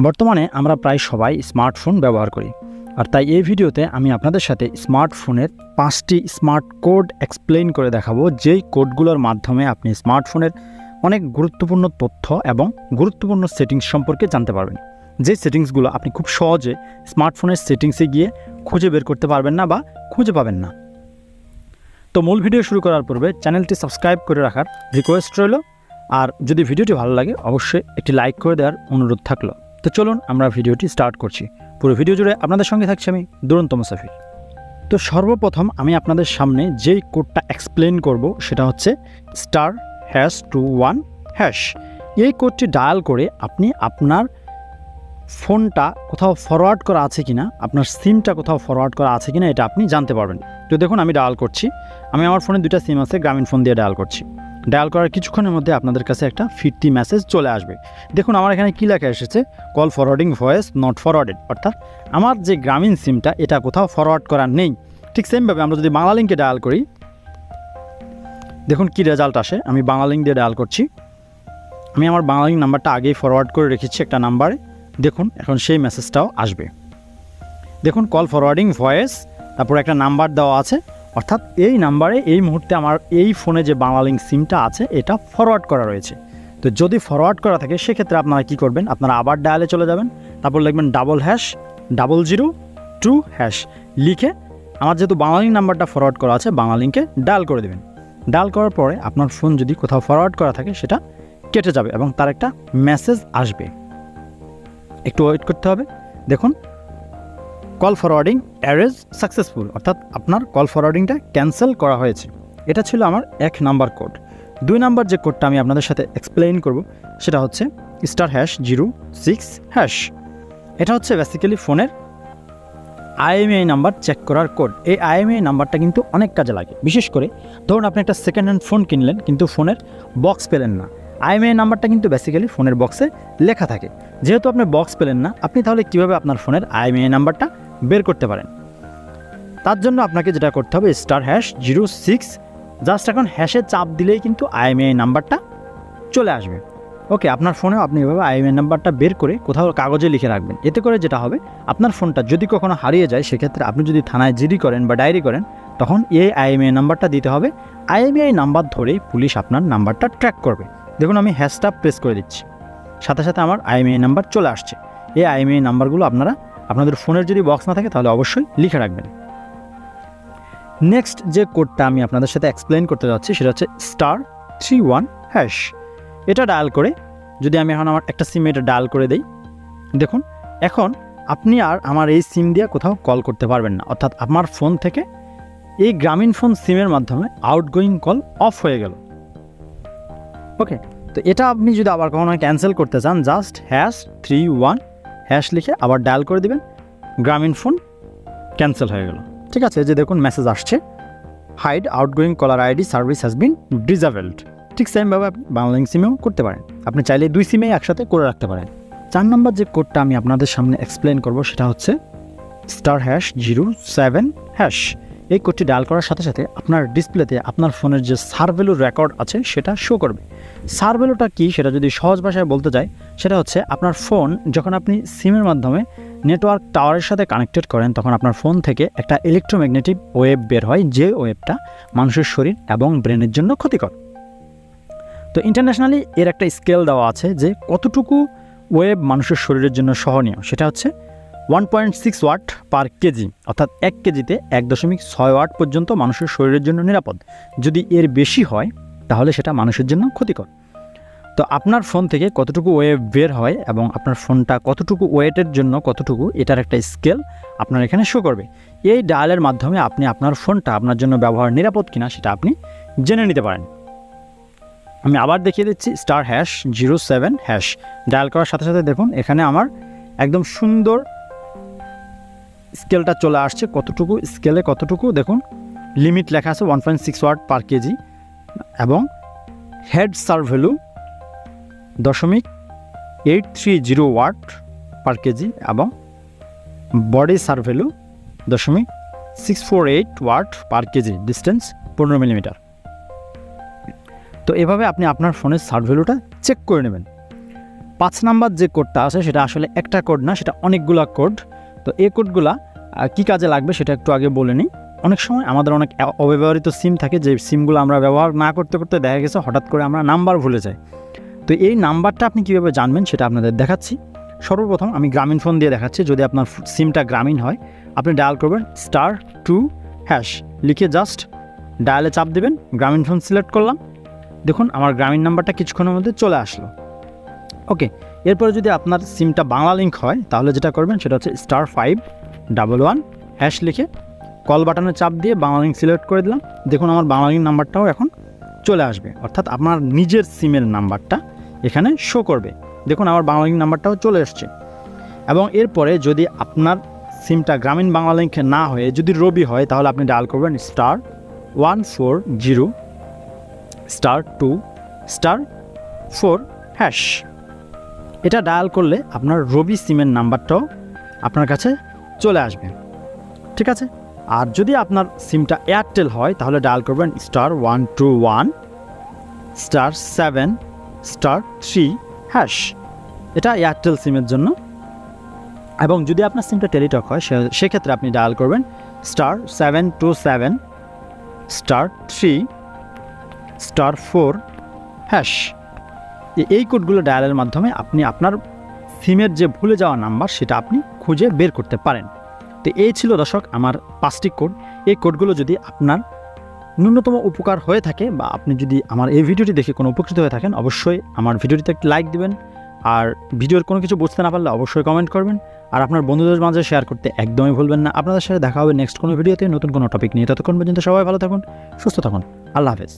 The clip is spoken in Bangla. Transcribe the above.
বর্তমানে আমরা প্রায় সবাই স্মার্টফোন ব্যবহার করি, আর তাই এই ভিডিওতে আমি আপনাদের সাথে স্মার্টফোনের 5টি স্মার্ট কোড এক্সপ্লেইন করে দেখাবো, যেই কোডগুলোর মাধ্যমে আপনি স্মার্টফোনের অনেক গুরুত্বপূর্ণ তথ্য এবং গুরুত্বপূর্ণ সেটিংস সম্পর্কে জানতে পারবেন। যে সেটিংসগুলো আপনি খুব সহজে স্মার্টফোনের সেটিংসে গিয়ে খুঁজে বের করতে পারবেন না বা খুঁজে পাবেন না। তো মূল ভিডিও শুরু করার পূর্বে চ্যানেলটি সাবস্ক্রাইব করে রাখার রিকোয়েস্ট রইল, আর যদি ভিডিওটি ভালো লাগে অবশ্যই একটি লাইক করে দেওয়ার অনুরোধ থাকলো। তো চলুন আমরা ভিডিওটি স্টার্ট করছি। পুরো ভিডিও জুড়ে আপনাদের সঙ্গে থাকছি আমি দুরন্ত মুসাফির। তো সর্বপ্রথম আমি আপনাদের সামনে যেই কোডটা এক্সপ্লেন করব সেটা হচ্ছে *#21#। এই কোডটি ডায়াল করে আপনি আপনার ফোনটা কোথাও ফরওয়ার্ড করা আছে কিনা, আপনার সিমটা কোথাও ফরওয়ার্ড করা আছে কিনা এটা আপনি জানতে পারবেন। তো দেখুন আমি ডায়াল করছি, আমি আমার ফোনে দুইটা সিম আছে, গ্রামীণ ফোন দিয়ে ডায়াল করছি। ডায়াল করার কিছুক্ষণের মধ্যে আপনাদের কাছে একটা ফিরতি মেসেজ চলে আসবে। দেখুন আমার এখানে কী লেখা এসেছে, call forwarding voice not forwarded, অর্থাৎ আমার যে গ্রামীণ সিমটা এটা কোথাও ফরওয়ার্ড করা নেই। ঠিক সেমভাবে আমরা যদি বাংলা লিঙ্কে ডায়াল করি, দেখুন কি রেজাল্ট আসে। আমি বাংলা লিঙ্ক দিয়ে ডায়াল করছি, আমি আমার বাংলা লিঙ্ক নাম্বারটা আগেই ফরওয়ার্ড করে রেখেছি একটা নাম্বারে। দেখুন এখন সেই মেসেজটাও আসবে। দেখুন কল ফরওয়ার্ডিং ভয়েস, তারপর একটা নাম্বার দেওয়া আছে, অর্থাৎ এই নাম্বারে এই মুহূর্তে আমার এই ফোনে যে বাংলা লিঙ্ক সিমটা আছে এটা ফরওয়ার্ড করা রয়েছে। তো যদি ফরওয়ার্ড করা থাকে সেক্ষেত্রে আপনারা কী করবেন, আপনারা আবার ডায়ালে চলে যাবেন, তারপর লিখবেন #0002# লিখে আমার যেহেতু বাংলা লিঙ্ক নাম্বারটা ফরওয়ার্ড করা আছে বাংলা লিঙ্কে ডায়াল করে দেবেন। ডায়াল করার পরে আপনার ফোন যদি কোথাও ফরওয়ার্ড করা থাকে সেটা কেটে যাবে এবং তার একটা মেসেজ আসবে। একটু ওয়েট করতে হবে। দেখুন কল ফরওয়ার্ডিং অ্যারেজ সাকসেসফুল, অর্থাৎ আপনার কল ফরওয়ার্ডিংটা ক্যান্সেল করা হয়েছে। এটা ছিল আমার 1 নাম্বার কোড। 2 নাম্বার যে কোডটা আমি আপনাদের সাথে এক্সপ্লেইন করব সেটা হচ্ছে *#06#। এটা হচ্ছে বেসিক্যালি ফোনের IMEI নাম্বার চেক করার কোড। এই IMEI নাম্বারটা কিন্তু অনেক কাজে লাগে, বিশেষ করে ধরুন আপনি একটা সেকেন্ড হ্যান্ড ফোন কিনলেন কিন্তু ফোনের বক্স পেলেন না। IMEI নাম্বারটা কিন্তু বেসিক্যালি ফোনের বক্সে লেখা থাকে। যেহেতু আপনি বক্স পেলেন না, আপনি তাহলে কীভাবে আপনার ফোনের IMEI নাম্বারটা বের করতে পারেন? তার জন্য আপনাকে যেটা করতে হবে *#06, জাস্ট এখন হ্যাশে চাপ দিলেই কিন্তু IMEI নাম্বারটা চলে আসবে। ওকে, আপনার ফোনেও আপনি এভাবে IMEI নাম্বারটা বের করে কোথাও কাগজে লিখে রাখবেন। এতে করে যেটা হবে, আপনার ফোনটা যদি কখনো হারিয়ে যায় সেক্ষেত্রে আপনি যদি থানায় জিডি করেন বা ডায়েরি করেন তখন এই IMEI নাম্বারটা দিতে হবে। IMEI নাম্বার ধরেই পুলিশ আপনার নাম্বারটা ট্র্যাক করবে। দেখুন আমি হ্যাশটা প্রেস করে দিচ্ছি, সাথে সাথে আমার IMEI নাম্বার চলে আসছে। এই IMEI নাম্বারগুলো আপনারা আপনাদের ফোনের যদি বক্স না থাকে তাহলে অবশ্যই লিখে রাখবেন। নেক্সট যে কোডটা আমি আপনাদের সাথে এক্সপ্লেন করতে যাচ্ছি সেটা হচ্ছে *31#। এটা ডায়াল করে যদি আমি এখন আমার একটা সিমে এটা ডায়াল করে দেই, দেখুন এখন আপনি আর আমার এই সিম দিয়ে কোথাও কল করতে পারবেন না, অর্থাৎ আমার ফোন থেকে এই গ্রামীণ ফোন সিমের মাধ্যমে আউটগোয়িং কল অফ হয়ে গেল। ওকে, তো এটা আপনি যদি আবার কখনো ক্যান্সেল করতে চান জাস্ট #31# লিখে আবার ডায়াল করে দিবেন, গ্রামীণ ফোন ক্যান্সেল হয়ে গেল। ঠিক আছে, যে দেখুন মেসেজ আসছে, hide outgoing caller ID service has been disabled. ঠিক সেমভাবে আপনি বাংলা লিঙ্ক সিমেও করতে পারেন। আপনি চাইলে 2 সিমেই একসাথে করে রাখতে পারেন। 4 নম্বর যে কোডটা আমি আপনাদের সামনে এক্সপ্লেন করব সেটা হচ্ছে *#07#। এই কোডটি ডায়াল করার সাথে সাথে আপনার ডিসপ্লেতে আপনার ফোনের যে সার্ভেলু রেকর্ড আছে সেটা শো করবে। সার্ভেলুটা কি সেটা যদি সহজ ভাষায় বলতে চাই সেটা হচ্ছে আপনার ফোন যখন আপনি সিমের মাধ্যমে নেটওয়ার্ক টাওয়ারের সাথে কানেক্টেড করেন তখন আপনার ফোন থেকে একটা ইলেকট্রোম্যাগনেটিক ওয়েভ বের হয়, যে ওয়েভটা মানুষের শরীর এবং ব্রেনের জন্য ক্ষতিকর। তো ইন্টারন্যাশনালি এর একটা স্কেল দেওয়া আছে যে কতটুকু ওয়েভ মানুষের শরীরের জন্য সহনীয়, সেটা হচ্ছে 1.6 ওয়াট পার কেজি, অর্থাৎ 1 কেজিতে 1.6 ওয়াট পর্যন্ত মানুষের শরীরের জন্য নিরাপদ। যদি এর বেশি হয় তাহলে সেটা মানুষের জন্য ক্ষতিকর। তো আপনার ফোন থেকে কতটুকু ওয়েভ বের হয় এবং আপনার ফোনটা কতটুকু ওয়েটের জন্য কতটুকু, এটার একটা স্কেল আপনার এখানে শো করবে। এই ডায়ালের মাধ্যমে আপনি আপনার ফোনটা আপনার জন্য ব্যবহার নিরাপদ কিনা সেটা আপনি জেনে নিতে পারেন। আমি আবার দেখিয়ে দিচ্ছি *#07#। ডায়াল করার সাথে সাথে দেখুন এখানে আমার একদম সুন্দর স্কেলটা চলে আসছে, কতটুকু স্কেলে কতটুকু দেখুন লিমিট লেখা আছে 1.6 ওয়াট পার কেজি, এবং হেড সার্ভেলু 0.830 ওয়াট পার কেজি এবং বডি সার্ভেলু 0.648 ওয়াট পার কেজি, ডিস্টেন্স 15 মিলিমিটার। তো এভাবে আপনি আপনার ফোনের সার্ভেলুটা চেক করে নেবেন। 5 নাম্বার যে কোডটা আছে সেটা আসলে একটা কোড না, সেটা অনেকগুলা কোড। তো এই কোডগুলা কী কাজে লাগবে সেটা একটু আগে বলে নিই। অনেক সময় আমাদের অনেক অব্যবহৃত সিম থাকে, যে সিমগুলো আমরা ব্যবহার না করতে করতে দেখা গেছে হঠাৎ করে আমরা নাম্বার ভুলে যাই। তো এই নাম্বারটা আপনি কীভাবে জানবেন সেটা আপনাদের দেখাচ্ছি। সর্বপ্রথম আমি গ্রামীণ ফোন দিয়ে দেখাচ্ছি। যদি আপনার সিমটা গ্রামীণ হয়, আপনি ডায়াল করবেন *2# লিখে জাস্ট ডায়ালে চাপ দেবেন, গ্রামীণ ফোন সিলেক্ট করলাম। দেখুন আমার গ্রামীণ নাম্বারটা কিছুক্ষণের মধ্যে চলে আসলো। ওকে, এরপরে যদি আপনার সিমটা বাংলা লিঙ্ক হয় তাহলে যেটা করবেন সেটা হচ্ছে *511# লিখে কল বাটনে চাপ দিয়ে বাংলা লিঙ্ক সিলেক্ট করে দিলাম। দেখুন আমার বাংলা লিঙ্ক নাম্বারটাও এখন চলে আসবে, অর্থাৎ আপনার নিজের সিমের নাম্বারটা এখানে শো করবে। দেখুন আমার বাংলা লিঙ্ক নাম্বারটাও চলে এসছে। এবং এরপরে যদি আপনার সিমটা গ্রামীণ বাংলা লিঙ্ক না হয়ে যদি রবি হয় তাহলে আপনি ডায়াল করবেন *140*2*4#। এটা ডায়াল করলে আপনার রবি সিমের নাম্বারটাও আপনার কাছে চলে আসবে, ঠিক আছে। আর যদি আপনার সিমটা এয়ারটেল হয় তাহলে ডায়াল করবেন *121*7*3#। এটা এয়ারটেল সিমের জন্য। এবং যদি আপনার সিমটা টেলিটক হয় সেক্ষেত্রে আপনি ডায়াল করবেন *727*3*4#। এই কোডগুলো ডায়ালের মাধ্যমে আপনি আপনার সিমের যে ভুলে যাওয়া নাম্বার সেটা আপনি খুঁজে বের করতে পারেন। তো এই ছিল দর্শক আমার 5টি কোড। এই কোডগুলো যদি আপনার ন্যূনতম উপকার হয়ে থাকে বা আপনি যদি আমার এই ভিডিওটি দেখে কোনো উপকৃত হয়ে থাকেন, অবশ্যই আমার ভিডিওটিতে একটি লাইক দিবেন। আর ভিডিওর কোনো কিছু বুঝতে না পারলে অবশ্যই কমেন্ট করবেন। আর আপনার বন্ধুদের মাঝে শেয়ার করতে একদমই ভুলবেন না। আপনাদের সাথে দেখা হবে নেক্সট কোনো ভিডিওতে নতুন কোনো টপিক নিয়ে। ততক্ষণ পর্যন্ত সবাই ভালো থাকুন, সুস্থ থাকুন। আল্লাহ হাফেজ।